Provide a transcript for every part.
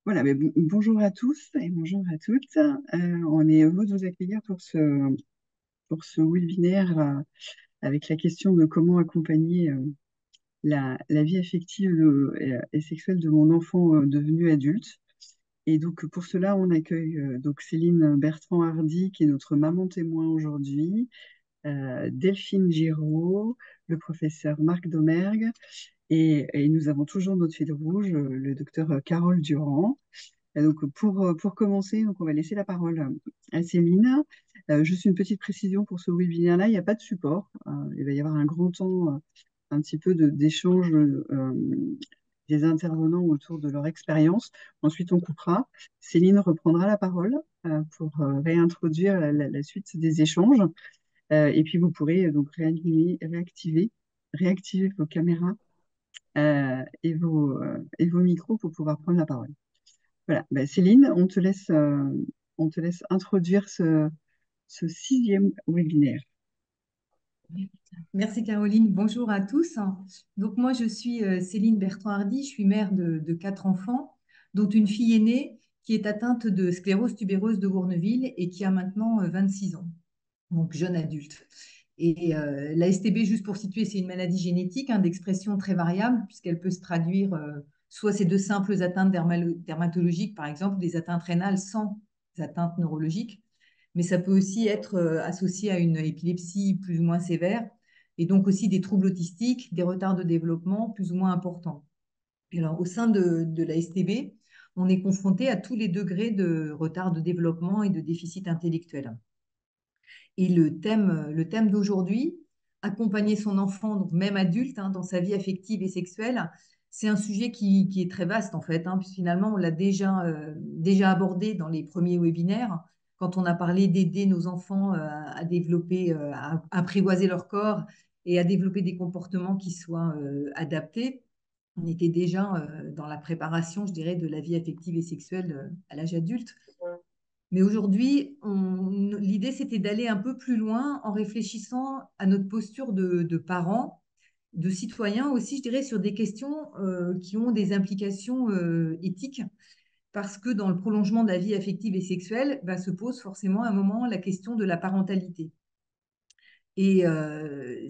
Voilà, mais bonjour à tous et bonjour à toutes. On est heureux de vous accueillir pour ce webinaire avec la question de comment accompagner la vie affective et sexuelle de mon enfant devenu adulte. Et donc pour cela, on accueille donc Céline Bertrand-Hardy, qui est notre maman témoin aujourd'hui, Delphine Giraud, le professeur Marc Domergue, et nous avons toujours notre fil rouge, le docteur Carole Durand. Et donc pour commencer, donc on va laisser la parole à Céline. Juste une petite précision pour ce webinaire-là, il n'y a pas de support. Il va y avoir un grand temps, un petit peu d'échange des intervenants autour de leur expérience. Ensuite, on coupera. Céline reprendra la parole pour réintroduire la suite des échanges. Et puis, vous pourrez donc réactiver vos caméras et vos micros pour pouvoir prendre la parole. Voilà. Ben, Céline, on te laisse introduire ce sixième webinaire. Merci Caroline, bonjour à tous. Donc moi je suis Céline Bertrand-Hardy, je suis mère de quatre enfants, dont une fille aînée qui est atteinte de sclérose tubéreuse de Bourneville et qui a maintenant 26 ans, donc jeune adulte. Et la STB, juste pour situer, c'est une maladie génétique d'expression très variable puisqu'elle peut se traduire, soit c'est de simples atteintes dermatologiques, par exemple, des atteintes rénales sans atteintes neurologiques, mais ça peut aussi être associé à une épilepsie plus ou moins sévère et donc aussi des troubles autistiques, des retards de développement plus ou moins importants. Et alors, au sein de la STB, on est confronté à tous les degrés de retard de développement et de déficit intellectuel. Et le thème d'aujourd'hui, accompagner son enfant, donc même adulte, dans sa vie affective et sexuelle, c'est un sujet qui est très vaste en fait, puisque finalement on l'a déjà abordé dans les premiers webinaires, quand on a parlé d'aider nos enfants à développer, à apprivoiser leur corps et à développer des comportements qui soient adaptés. On était déjà dans la préparation, je dirais, de la vie affective et sexuelle à l'âge adulte. Mais aujourd'hui, l'idée, c'était d'aller un peu plus loin en réfléchissant à notre posture de parents, de citoyens aussi, je dirais, sur des questions qui ont des implications éthiques, parce que dans le prolongement de la vie affective et sexuelle, se pose forcément à un moment la question de la parentalité. Et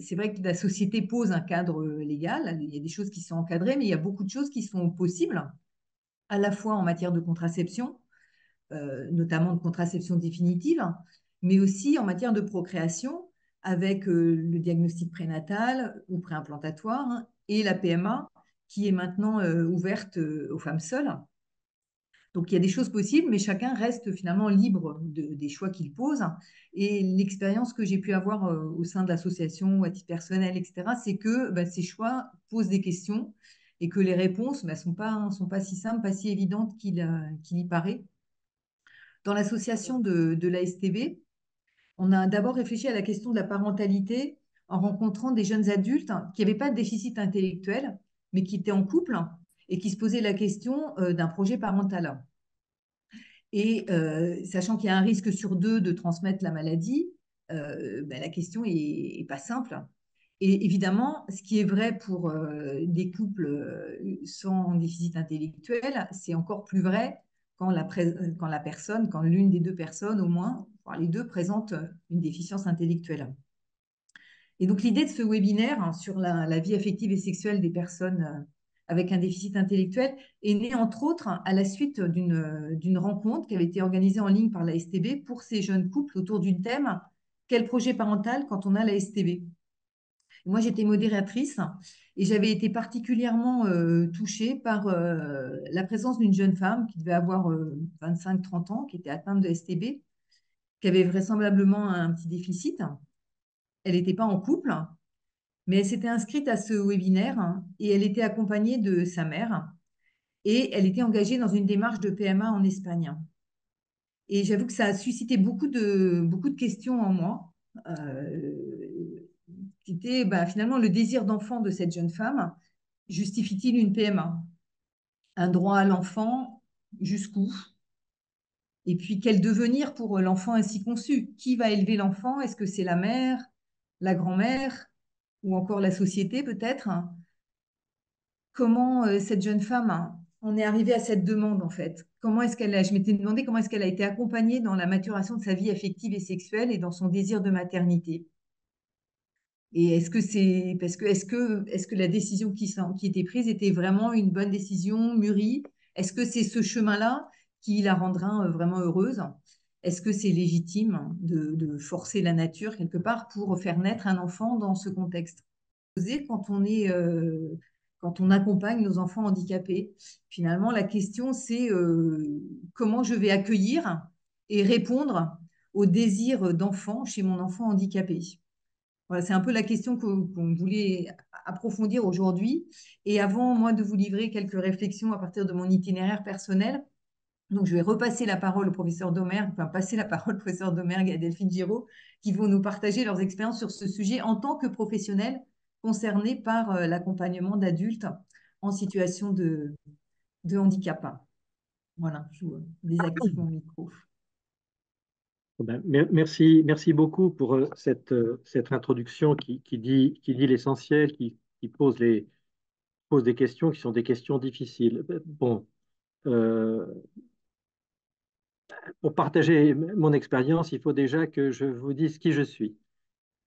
c'est vrai que la société pose un cadre légal, il y a des choses qui sont encadrées, mais il y a beaucoup de choses qui sont possibles, à la fois en matière de contraception, notamment de contraception définitive, mais aussi en matière de procréation avec le diagnostic prénatal ou préimplantatoire et la PMA qui est maintenant ouverte aux femmes seules. Donc il y a des choses possibles, mais chacun reste finalement libre des choix qu'il pose. Et l'expérience que j'ai pu avoir au sein de l'association, à titre personnel, etc., c'est que ces choix posent des questions et que les réponses ne sont pas si simples, pas si évidentes qu'il y paraît. Dans l'association de l'ASTB, on a d'abord réfléchi à la question de la parentalité en rencontrant des jeunes adultes qui n'avaient pas de déficit intellectuel, mais qui étaient en couple et qui se posaient la question d'un projet parental. Et sachant qu'il y a un risque sur deux de transmettre la maladie, la question est pas simple. Et évidemment, ce qui est vrai pour des couples sans déficit intellectuel, c'est encore plus vrai quand la personne, quand l'une des deux personnes au moins, voire les deux, présente une déficience intellectuelle. Et donc l'idée de ce webinaire sur la vie affective et sexuelle des personnes avec un déficit intellectuel est née entre autres à la suite d'une rencontre qui avait été organisée en ligne par la STB pour ces jeunes couples autour du thème quel projet parental quand on a la STB. Moi, j'étais modératrice et j'avais été particulièrement touchée par la présence d'une jeune femme qui devait avoir 25-30 ans, qui était atteinte de STB, qui avait vraisemblablement un petit déficit. Elle n'était pas en couple, mais elle s'était inscrite à ce webinaire et elle était accompagnée de sa mère et elle était engagée dans une démarche de PMA en Espagne. Et j'avoue que ça a suscité beaucoup de questions en moi. Qui était finalement le désir d'enfant de cette jeune femme. Justifie-t-il une PMA? Un droit à l'enfant, jusqu'où? Et puis, quel devenir pour l'enfant ainsi conçu? Qui va élever l'enfant? Est-ce que c'est la mère, la grand-mère ou encore la société peut-être? Comment cette jeune femme on est arrivé à cette demande en fait? Je m'étais demandé comment est-ce qu'elle a été accompagnée dans la maturation de sa vie affective et sexuelle et dans son désir de maternité. Et est-ce que c'est parce que est-ce que la décision qui était prise était vraiment une bonne décision mûrie? Est-ce que c'est ce chemin-là qui la rendra vraiment heureuse? Est-ce que c'est légitime de forcer la nature quelque part pour faire naître un enfant dans ce contexte? Quand quand on accompagne nos enfants handicapés. Finalement, la question, c'est comment je vais accueillir et répondre au désir d'enfant chez mon enfant handicapé. Voilà, c'est un peu la question qu'on voulait approfondir aujourd'hui. Et avant, moi, de vous livrer quelques réflexions à partir de mon itinéraire personnel, donc je vais repasser la parole au professeur Domergue, enfin passer la parole au professeur Domergue et à Delphine Giraud, qui vont nous partager leurs expériences sur ce sujet en tant que professionnels concernés par l'accompagnement d'adultes en situation de handicap. Voilà, je désactive mon micro. Ben, merci, merci beaucoup pour cette introduction qui dit l'essentiel, qui pose des questions qui sont des questions difficiles. Bon, euh, pour partager mon expérience, il faut déjà que je vous dise qui je suis.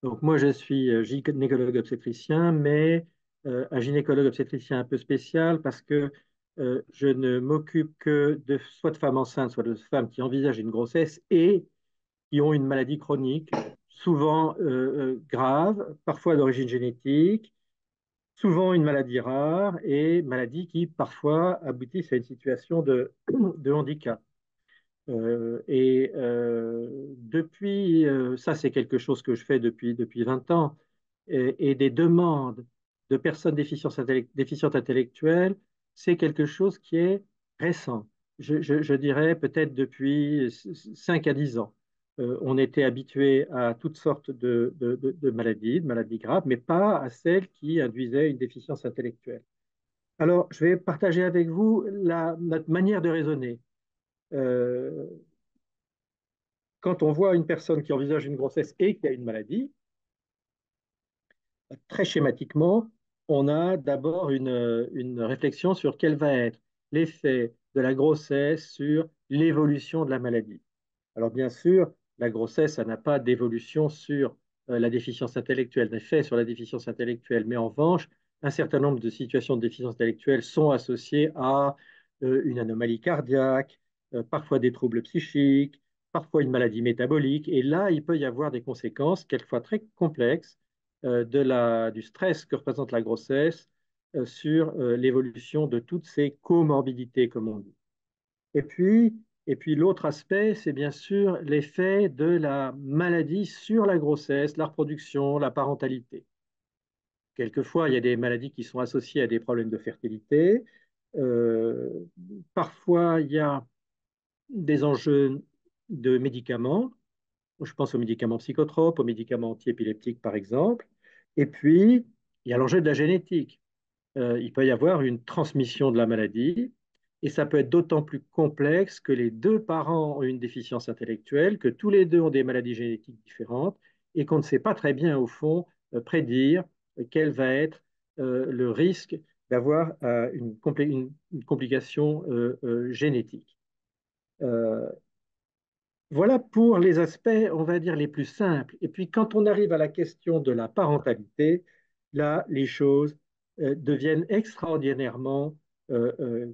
Donc moi, je suis gynécologue obstétricien, mais un gynécologue obstétricien un peu spécial parce que je ne m'occupe que soit de femmes enceintes, soit de femmes qui envisagent une grossesse et qui ont une maladie chronique, souvent grave, parfois d'origine génétique, souvent une maladie rare et maladie qui parfois aboutissent à une situation de handicap. Depuis, ça c'est quelque chose que je fais depuis 20 ans, et des demandes de personnes déficientes intellectuelles, c'est quelque chose qui est récent. Je dirais peut-être depuis 5 à 10 ans. On était habitué à toutes sortes de maladies graves, mais pas à celles qui induisaient une déficience intellectuelle. Alors, je vais partager avec vous notre manière de raisonner. Euh, Quand on voit une personne qui envisage une grossesse et qui a une maladie, très schématiquement, on a d'abord une réflexion sur quel va être l'effet de la grossesse sur l'évolution de la maladie. Alors bien sûr, la grossesse, ça n'a pas d'évolution sur la déficience intellectuelle, d'effet sur la déficience intellectuelle, mais en revanche, un certain nombre de situations de déficience intellectuelle sont associées à une anomalie cardiaque, parfois des troubles psychiques, parfois une maladie métabolique, et là, il peut y avoir des conséquences, quelquefois très complexes, du stress que représente la grossesse sur l'évolution de toutes ces comorbidités, comme on dit. Et puis, et puis l'autre aspect, c'est bien sûr l'effet de la maladie sur la grossesse, la reproduction, la parentalité. Quelquefois, il y a des maladies qui sont associées à des problèmes de fertilité. Euh, Parfois, il y a des enjeux de médicaments. Je pense aux médicaments psychotropes, aux médicaments antiépileptiques, par exemple. Et puis, il y a l'enjeu de la génétique. Il peut y avoir une transmission de la maladie, et ça peut être d'autant plus complexe que les deux parents ont une déficience intellectuelle, que tous les deux ont des maladies génétiques différentes, et qu'on ne sait pas très bien, au fond, prédire quel va être le risque d'avoir une complication génétique. Euh, voilà pour les aspects, on va dire, les plus simples. Et puis, quand on arrive à la question de la parentalité, là, les choses deviennent extraordinairement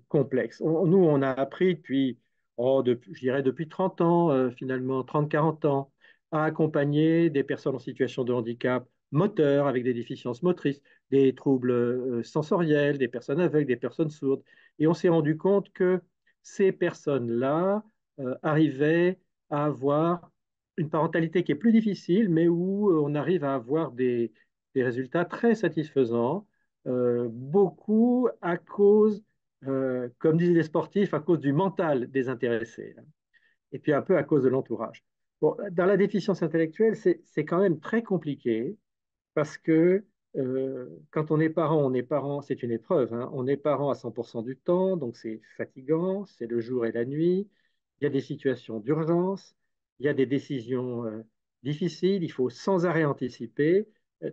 complexes. Nous, on a appris je dirais depuis 30 ans, finalement, 30-40 ans, à accompagner des personnes en situation de handicap moteur, avec des déficiences motrices, des troubles sensoriels, des personnes aveugles, des personnes sourdes. Et on s'est rendu compte que ces personnes-là arrivaient à avoir une parentalité qui est plus difficile, mais où on arrive à avoir des résultats très satisfaisants, beaucoup à cause, comme disaient les sportifs, à cause du mental des intéressés, hein, et puis un peu à cause de l'entourage. Bon, dans la déficience intellectuelle, c'est quand même très compliqué parce que quand on est parent, c'est une épreuve, hein. On est parent à 100% du temps, donc c'est fatigant, c'est le jour et la nuit. Il y a des situations d'urgence, il y a des décisions difficiles, il faut sans arrêt anticiper,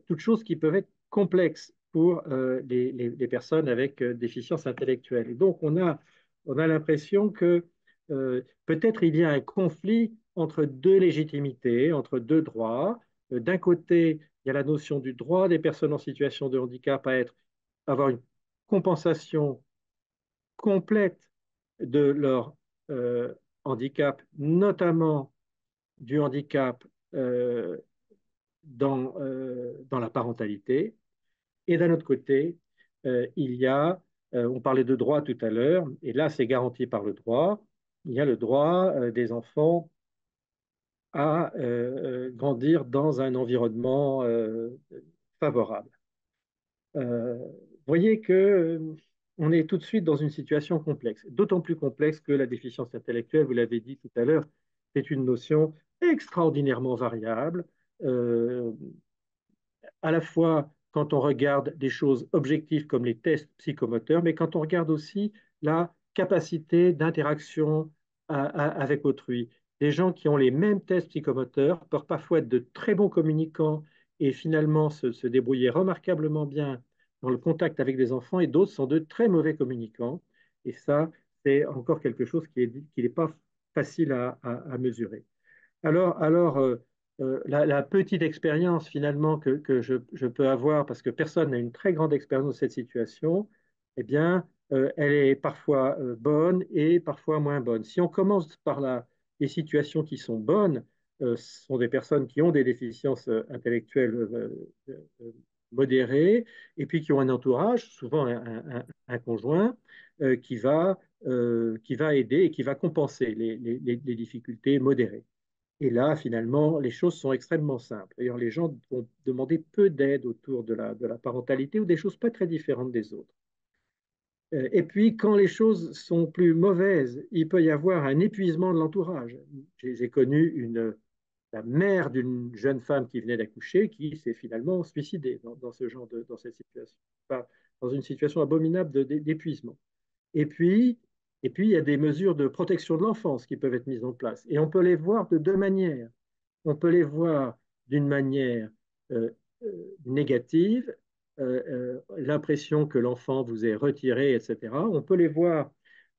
toutes choses qui peuvent être complexes pour les personnes avec déficience intellectuelle. Et donc, on a l'impression que peut-être il y a un conflit entre deux légitimités, entre deux droits. D'un côté, il y a la notion du droit des personnes en situation de handicap avoir une compensation complète de leur euh, handicap, notamment du handicap euh, dans la parentalité. Et d'un autre côté, il y a, on parlait de droit tout à l'heure, et là c'est garanti par le droit, il y a le droit des enfants à grandir dans un environnement favorable. Voyez que on est tout de suite dans une situation complexe, d'autant plus complexe que la déficience intellectuelle, vous l'avez dit tout à l'heure, c'est une notion extraordinairement variable. Euh, à la fois quand on regarde des choses objectives comme les tests psychomoteurs, mais quand on regarde aussi la capacité d'interaction avec autrui. Des gens qui ont les mêmes tests psychomoteurs peuvent parfois être de très bons communicants et finalement se débrouiller remarquablement bien dans le contact avec des enfants, et d'autres sont de très mauvais communicants. Et ça, c'est encore quelque chose qui n'est pas facile à mesurer. La petite expérience finalement que je peux avoir, parce que personne n'a une très grande expérience de cette situation, eh bien, elle est parfois bonne et parfois moins bonne. Si on commence par les situations qui sont bonnes, ce sont des personnes qui ont des déficiences intellectuelles modérées et puis qui ont un entourage, souvent un conjoint, qui va aider et qui va compenser les difficultés modérées. Et là, finalement, les choses sont extrêmement simples. D'ailleurs, les gens vont demander peu d'aide autour de la parentalité ou des choses pas très différentes des autres. Et puis, quand les choses sont plus mauvaises, il peut y avoir un épuisement de l'entourage. J'ai connu la mère d'une jeune femme qui venait d'accoucher qui s'est finalement suicidée dans cette situation, enfin, dans une situation abominable d'épuisement. Et puis, il y a des mesures de protection de l'enfance qui peuvent être mises en place. Et on peut les voir de deux manières. On peut les voir d'une manière euh, négative, l'impression que l'enfant vous est retiré, etc. On peut les voir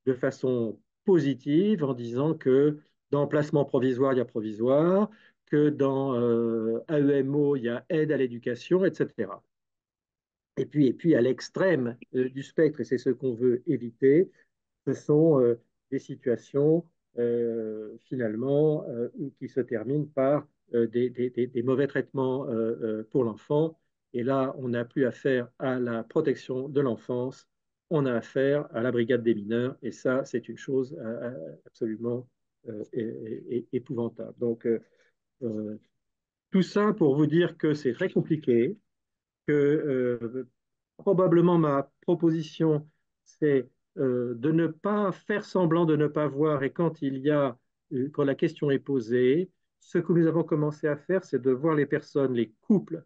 de façon positive en disant que dans placement provisoire, il y a provisoire, que dans AEMO, il y a aide à l'éducation, etc. Et puis à l'extrême du spectre, et c'est ce qu'on veut éviter, ce sont des situations finalement qui se terminent par des mauvais traitements pour l'enfant. Et là, on n'a plus affaire à la protection de l'enfance, on a affaire à la brigade des mineurs. Et ça, c'est une chose absolument épouvantable. Donc, euh, tout ça pour vous dire que c'est très compliqué, que probablement ma proposition, c'est de ne pas faire semblant de ne pas voir, et quand la question est posée, ce que nous avons commencé à faire, c'est de voir les personnes, les couples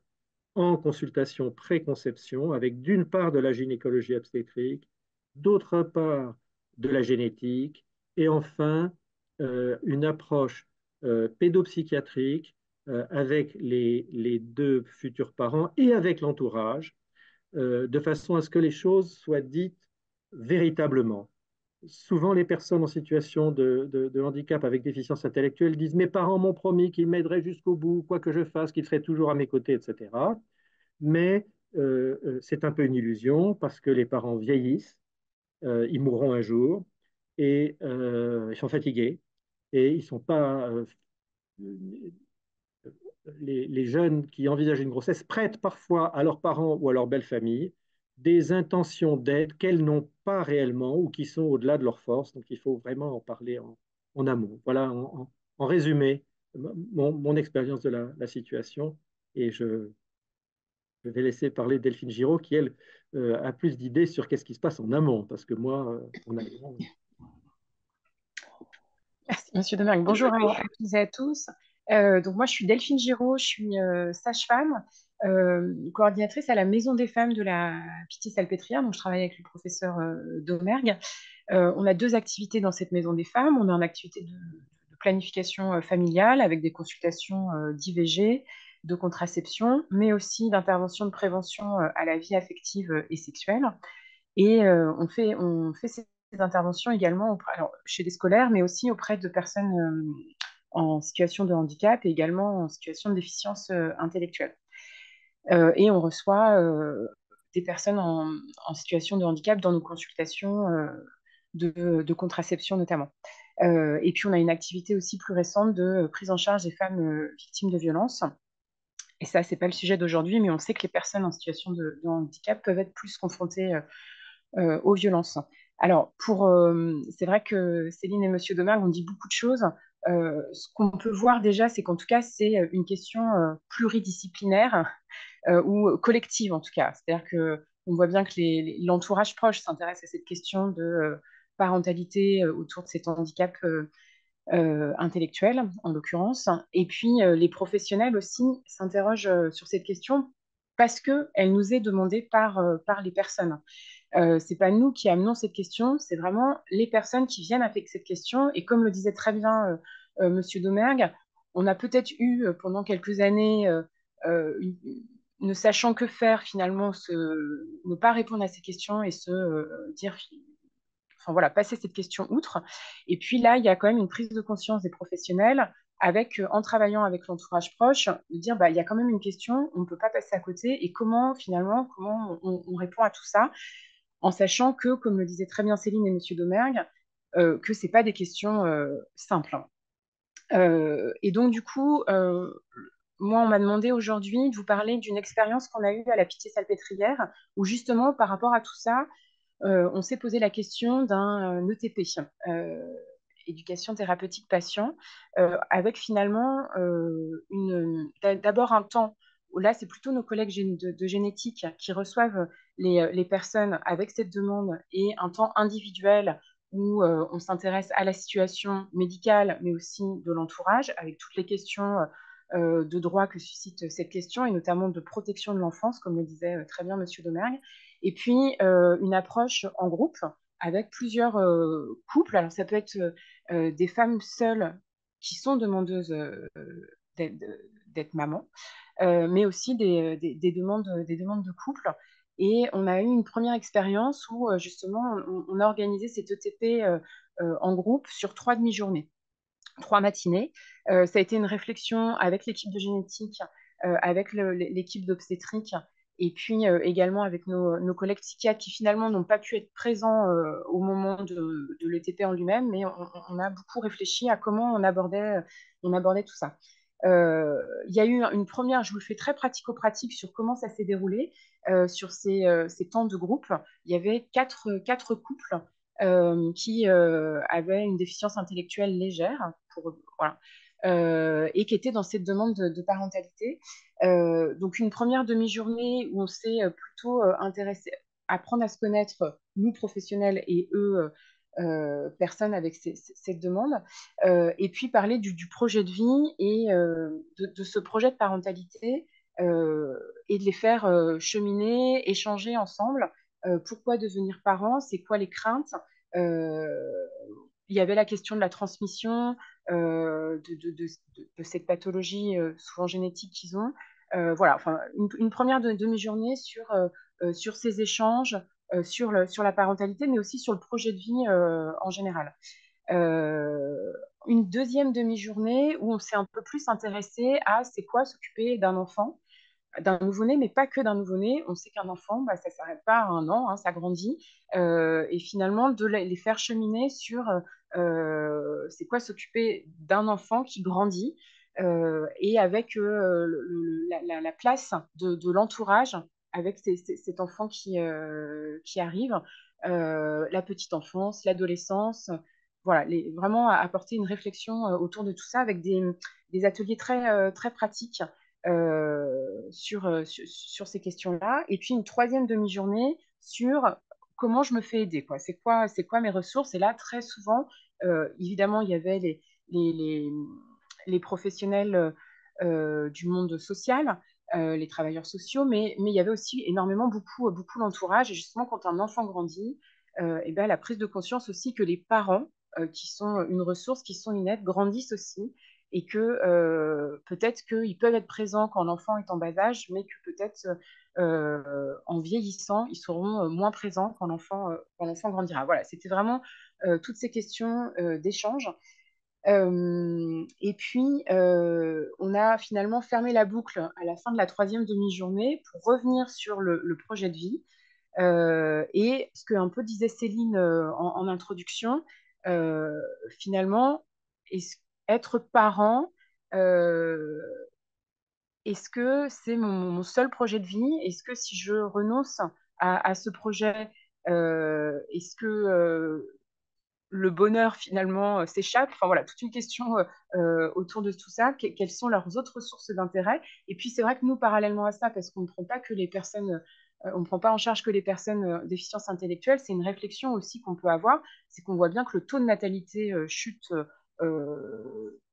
en consultation préconception, avec d'une part de la gynécologie obstétrique, d'autre part de la génétique, et enfin une approche pédopsychiatrique avec les deux futurs parents et avec l'entourage, de façon à ce que les choses soient dites véritablement. Souvent, les personnes en situation de handicap avec déficience intellectuelle disent: mes parents m'ont promis qu'ils m'aideraient jusqu'au bout, quoi que je fasse, qu'ils seraient toujours à mes côtés, etc. Mais c'est un peu une illusion parce que les parents vieillissent, ils mourront un jour et ils sont fatigués et ils ne sont pas les jeunes qui envisagent une grossesse prêtent parfois à leurs parents ou à leur belle famille des intentions d'aide qu'elles n'ont pas réellement ou qui sont au-delà de leurs forces. Donc il faut vraiment en parler en amont. Voilà en résumé mon expérience de la situation. Et je vais laisser parler Delphine Giraud qui, elle, a plus d'idées sur qu'est-ce qui se passe en amont. Parce que moi, en amont. Merci, Monsieur Demergue. Bonjour à tous et à tous. Donc moi, je suis Delphine Giraud, je suis sage-femme, coordinatrice à la Maison des femmes de la Pitié-Salpêtrière. Donc je travaille avec le professeur Domergue. On a deux activités dans cette Maison des femmes. On a une activité de planification familiale avec des consultations d'IVG, de contraception, mais aussi d'intervention de prévention à la vie affective et sexuelle. Et on fait ces interventions également alors, chez des scolaires, mais aussi auprès de personnes en situation de handicap et également en situation de déficience intellectuelle. Et on reçoit des personnes en situation de handicap dans nos consultations de contraception notamment. Et puis on a une activité aussi plus récente de prise en charge des femmes victimes de violences. Et ça, c'est pas le sujet d'aujourd'hui, mais on sait que les personnes en situation de handicap peuvent être plus confrontées aux violences. Alors, c'est vrai que Céline et Monsieur Domergue ont dit beaucoup de choses. Ce qu'on peut voir déjà, c'est qu'en tout cas, c'est une question pluridisciplinaire ou collective en tout cas. C'est-à-dire que on voit bien que l'entourage proche s'intéresse à cette question de parentalité autour de cet handicap intellectuel, en l'occurrence. Et puis, les professionnels aussi s'interrogent sur cette question parce qu'elle nous est demandée par les personnes. C'est pas nous qui amenons cette question, c'est vraiment les personnes qui viennent avec cette question. Et comme le disait très bien Monsieur Domergue, on a peut-être eu pendant quelques années, ne sachant que faire finalement, ne pas répondre à ces questions et se dire, enfin voilà, passer cette question outre. Et puis là, il y a quand même une prise de conscience des professionnels avec, en travaillant avec l'entourage proche, de dire bah, il y a quand même une question, on ne peut pas passer à côté. Et comment finalement, on répond à tout ça en sachant que, comme le disaient très bien Céline et Monsieur Domergue, que ce n'est pas des questions simples. Et donc, du coup, moi, on m'a demandé aujourd'hui de vous parler d'une expérience qu'on a eue à la Pitié-Salpêtrière, où justement, par rapport à tout ça, on s'est posé la question d'un ETP, éducation thérapeutique patient, avec finalement d'abord un temps où là, c'est plutôt nos collègues de génétique qui reçoivent les personnes avec cette demande et un temps individuel où on s'intéresse à la situation médicale, mais aussi de l'entourage, avec toutes les questions de droit que suscite cette question, et notamment de protection de l'enfance, comme le disait très bien Monsieur Domergue. Et puis, une approche en groupe avec plusieurs couples. Alors, ça peut être des femmes seules qui sont demandeuses d'être d'être maman, mais aussi des demandes de couple. Et on a eu une première expérience où justement on a organisé cet ETP en groupe sur 3 demi-journées, 3 matinées. Ça a été une réflexion avec l'équipe de génétique, avec l'équipe d'obstétrique, et puis également avec nos collègues psychiatres qui finalement n'ont pas pu être présents au moment de l'ETP en lui-même, mais on a beaucoup réfléchi à comment on abordait tout ça. Il y a eu une première, je vous le fais très pratico-pratique sur comment ça s'est déroulé sur ces temps de groupe. Il y avait quatre couples qui avaient une déficience intellectuelle légère, voilà, et qui étaient dans cette demande de parentalité. Donc une première demi-journée où on s'est plutôt intéressé à apprendre à se connaître, nous professionnels et eux, personnes avec cette demande, et puis parler du projet de vie et de ce projet de parentalité, et de les faire cheminer, échanger ensemble. Pourquoi devenir parent? C'est quoi les craintes? euh, il y avait la question de la transmission de cette pathologie souvent génétique qu'ils ont. Voilà, enfin, une première demi-journée sur ces échanges, sur la parentalité, mais aussi sur le projet de vie en général. Euh, une deuxième demi-journée où on s'est un peu plus intéressé à c'est quoi s'occuper d'un nouveau-né, mais pas que d'un nouveau-né. On sait qu'un enfant, bah, ça ne s'arrête pas à 1 an, hein, ça grandit. Et finalement, de les faire cheminer sur c'est quoi s'occuper d'un enfant qui grandit, et avec la place de l'entourage, avec cet enfant qui arrive, la petite enfance, l'adolescence. Voilà, vraiment apporter une réflexion autour de tout ça avec des ateliers très pratiques sur ces questions-là. Et puis une troisième demi-journée sur comment je me fais aider, quoi. C'est quoi mes ressources? Et là, très souvent, évidemment, il y avait les, les, les professionnels du monde social, les travailleurs sociaux, mais il y avait aussi énormément, beaucoup l'entourage. Et justement, quand un enfant grandit, et ben, la prise de conscience aussi que les parents, qui sont une ressource, qui sont une aide, grandissent aussi et que peut-être qu'ils peuvent être présents quand l'enfant est en bas âge, mais que peut-être en vieillissant, ils seront moins présents quand l'enfant grandira. Voilà, c'était vraiment toutes ces questions d'échange. Et puis, on a finalement fermé la boucle à la fin de la troisième demi-journée pour revenir sur le projet de vie. Et ce que un peu disait Céline en introduction, euh, finalement, être parent, euh, est-ce que c'est mon seul projet de vie? Est-ce que si je renonce à ce projet, est-ce que le bonheur finalement s'échappe? Enfin voilà, toute une question autour de tout ça. Quelles sont leurs autres sources d'intérêt? Et puis c'est vrai que nous, parallèlement à ça, parce qu'on ne prend pas que les personnes, on ne prend pas en charge que les personnes déficience intellectuelle, c'est une réflexion aussi qu'on peut avoir, c'est qu'on voit bien que le taux de natalité chute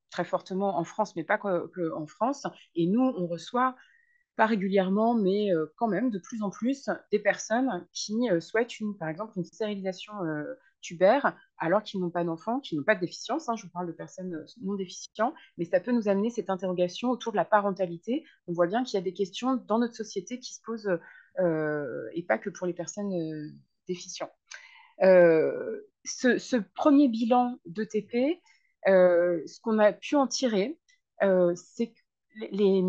très fortement en France, mais pas que en France. Et nous, on reçoit pas régulièrement, mais quand même de plus en plus des personnes qui souhaitent par exemple une stérilisation tubaire alors qu'ils n'ont pas d'enfants, qui n'ont pas de déficience. Hein, je vous parle de personnes non déficientes, mais ça peut nous amener cette interrogation autour de la parentalité. On voit bien qu'il y a des questions dans notre société qui se posent et pas que pour les personnes déficientes. Ce premier bilan d'ETP, ce qu'on a pu en tirer, c'est que les,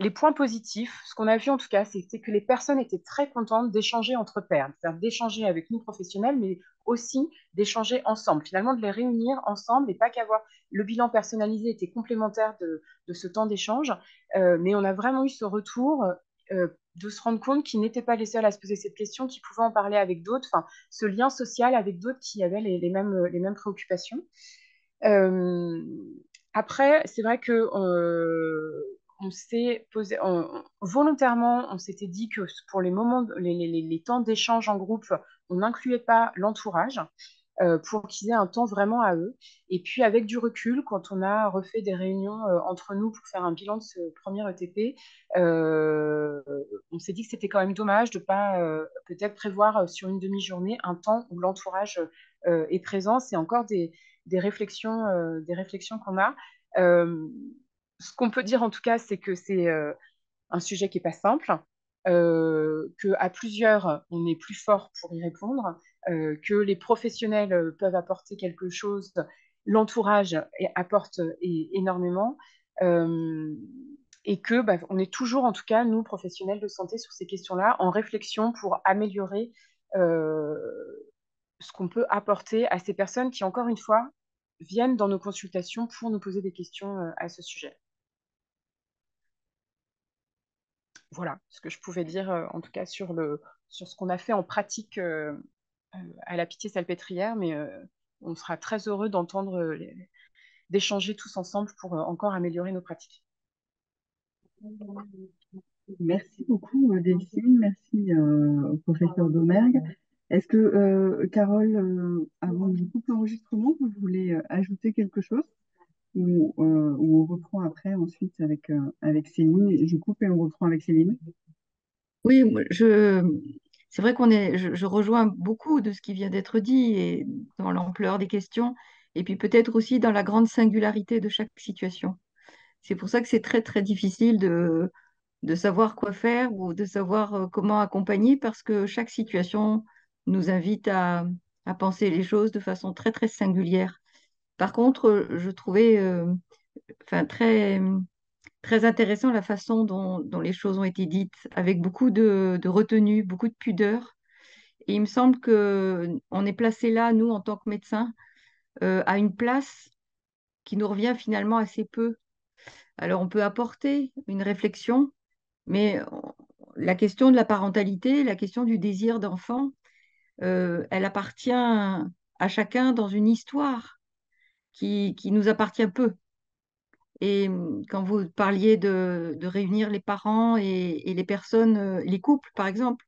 les points positifs, ce qu'on a vu en tout cas, c'est que les personnes étaient très contentes d'échanger entre pairs, c'est-à-dire d'échanger avec nous professionnels, mais aussi d'échanger ensemble, finalement de les réunir ensemble et pas qu'avoir le bilan personnalisé était complémentaire de ce temps d'échange, mais on a vraiment eu ce retour de se rendre compte qu'ils n'étaient pas les seuls à se poser cette question, qu'ils pouvaient en parler avec d'autres, enfin, ce lien social avec d'autres qui avaient les mêmes préoccupations. Euh, Après, c'est vrai que on s'est posé volontairement, on s'était dit que pour les moments, les temps d'échange en groupe, on n'incluait pas l'entourage pour qu'ils aient un temps vraiment à eux. Et puis avec du recul, quand on a refait des réunions entre nous pour faire un bilan de ce premier ETP, euh, on s'est dit que c'était quand même dommage de ne pas peut-être prévoir sur une demi-journée un temps où l'entourage est présent. C'est encore des réflexions qu'on a. Euh, Ce qu'on peut dire en tout cas, c'est que c'est un sujet qui n'est pas simple, qu'à plusieurs, on est plus fort pour y répondre, que les professionnels peuvent apporter quelque chose, l'entourage apporte énormément, euh, et que bah, on est toujours, en tout cas, nous, professionnels de santé, sur ces questions-là, en réflexion pour améliorer euh, ce qu'on peut apporter à ces personnes qui, encore une fois, viennent dans nos consultations pour nous poser des questions à ce sujet. Voilà ce que je pouvais dire en tout cas sur ce qu'on a fait en pratique à la Pitié-Salpêtrière, mais on sera très heureux d'entendre, d'échanger tous ensemble pour encore améliorer nos pratiques. Merci beaucoup, Delphine. Merci au professeur Domergue. Est-ce que, Carole, avant de couper l'enregistrement, vous voulez ajouter quelque chose ou on reprend après ensuite avec Céline? Je coupe et on reprend avec Céline. Oui, c'est vrai je rejoins beaucoup de ce qui vient d'être dit et dans l'ampleur des questions, et puis peut-être aussi dans la grande singularité de chaque situation. C'est pour ça que c'est très très difficile de savoir quoi faire ou de savoir comment accompagner parce que chaque situation nous invite à penser les choses de façon très très singulière. Par contre, je trouvais enfin, très intéressant la façon dont les choses ont été dites, avec beaucoup de retenue, beaucoup de pudeur. Et il me semble que on est placé là, nous, en tant que médecins, à une place qui nous revient finalement assez peu. Alors, on peut apporter une réflexion, mais la question de la parentalité, la question du désir d'enfant, elle appartient à chacun dans une histoire qui nous appartient peu. Et quand vous parliez de réunir les parents et les personnes, les couples, par exemple,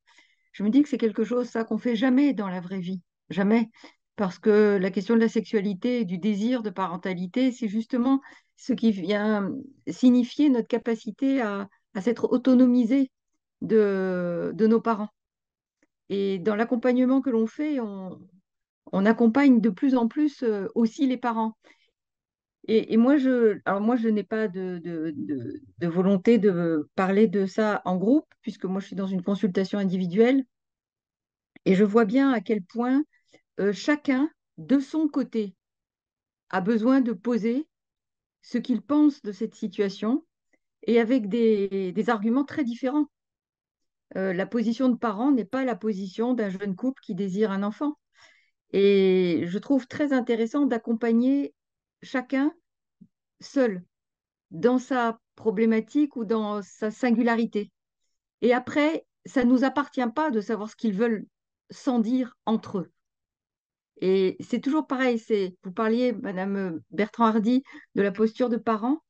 je me dis que c'est quelque chose, ça, qu'on fait jamais dans la vraie vie. Jamais. Parce que la question de la sexualité et du désir de parentalité, c'est justement ce qui vient signifier notre capacité à s'être autonomisé de nos parents. Et dans l'accompagnement que l'on fait, on accompagne de plus en plus aussi les parents. Et moi, je n'ai pas de volonté de parler de ça en groupe, puisque moi, je suis dans une consultation individuelle, et je vois bien à quel point chacun, de son côté, a besoin de poser ce qu'il pense de cette situation, et avec des arguments très différents. La position de parent n'est pas la position d'un jeune couple qui désire un enfant. Et je trouve très intéressant d'accompagner chacun seul dans sa problématique ou dans sa singularité. Et après, ça ne nous appartient pas de savoir ce qu'ils veulent sans dire entre eux. Et c'est toujours pareil, vous parliez, Madame Bertrand-Hardy, de la posture de parent.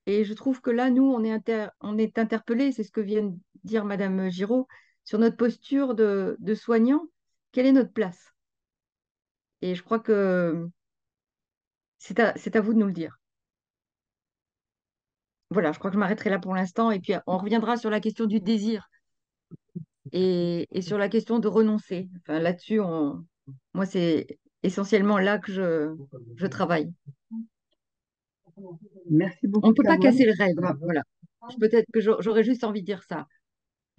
Et je trouve que là, nous, on est interpellés, c'est ce que vient de dire Madame Giraud, sur notre posture de soignant. Quelle est notre place? Et je crois que c'est à vous de nous le dire. Voilà, je crois que je m'arrêterai là pour l'instant. Et puis, on reviendra sur la question du désir et sur la question de renoncer. Enfin, là-dessus, moi, c'est essentiellement là que je travaille. Merci On ne beaucoup, peut pas Carole. casser le rêve. Voilà. Peut-être que j'aurais juste envie de dire ça.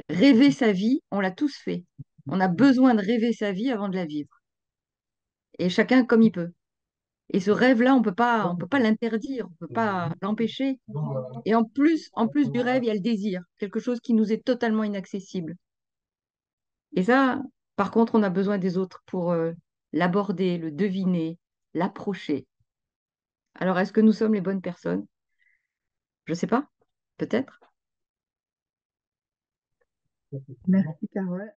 Rêver sa vie, on l'a tous fait. On a besoin de rêver sa vie avant de la vivre. Et chacun comme il peut. Et ce rêve-là, on peut pas l'interdire, on ne peut pas l'empêcher. Et en plus du rêve, il y a le désir, quelque chose qui nous est totalement inaccessible. Et ça, par contre, on a besoin des autres pour l'aborder, le deviner, l'approcher. Alors, est-ce que nous sommes les bonnes personnes? Je ne sais pas, peut-être. Merci, Carole.